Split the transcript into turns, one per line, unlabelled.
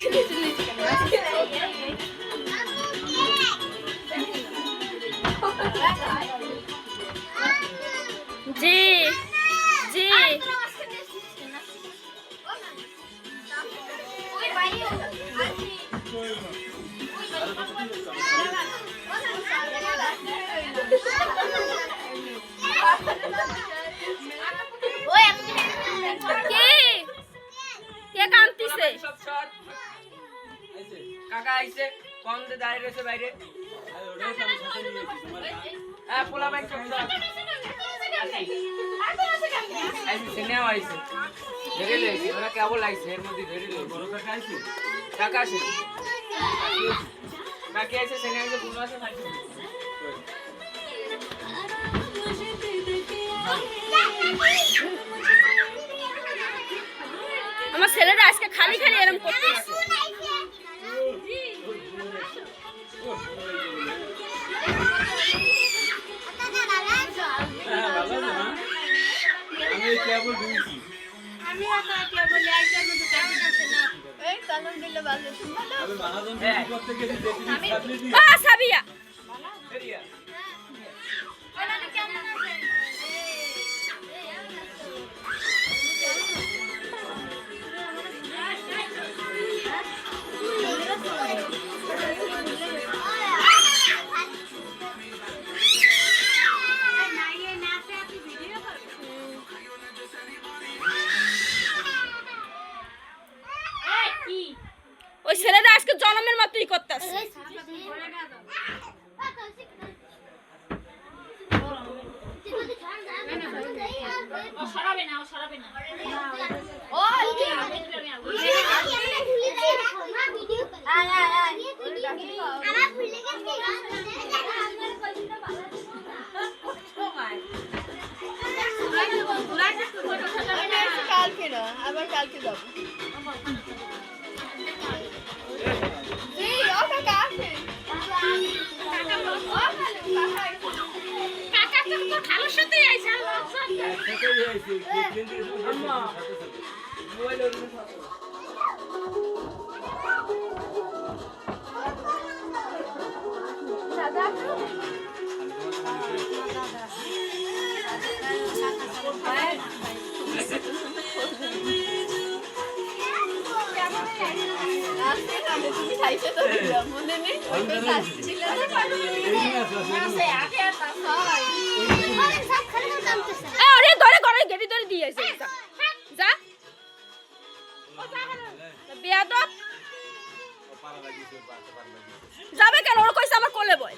জি জি কে কান্তিছে
কাকা আইছে কোন দে দাঁড়িয়ে রয়েছে বাইরে হ্যাঁ পোলা বাইক সব আইছে সিনেমা আইছে ধরে লইছে ওরা কেবল আইছে এর মধ্যে ধরে লইছে বড় কাকা আইছে কাকা আছে কাকি আইছে সিনেমা আইছে বুনো আছে খাইছে
আমার ছেলেটা আজকে খালি খালি এরকম করতেছে
আমি কেবল দুইছি
আমি একা কেবল একজন মতো কাজ আছে না এই কলম দিলে ভালো
আমি বানাজন করতে গেছি দেখি সামনে দিয়ে
সাবিয়া
ফেরিয়া
ওরা কেমন আছে
ওই ছেলেটা আজকে জন্মের মতোই করতেছে
সরাবে না ও কালকে না আবার কালকে যাবো
খালুর সাথে আইছে
একসাথেই আইছি কিন্তু
আম্মা মোবাইল ওর
দাদা তুমি খাইছো তো মনে নেই
আরে ধরে ঘরে গেটি ধরে দিয়ে আইছে যা বেয়াদব যাবে কেন ওর কইছে আমার কোলে বয়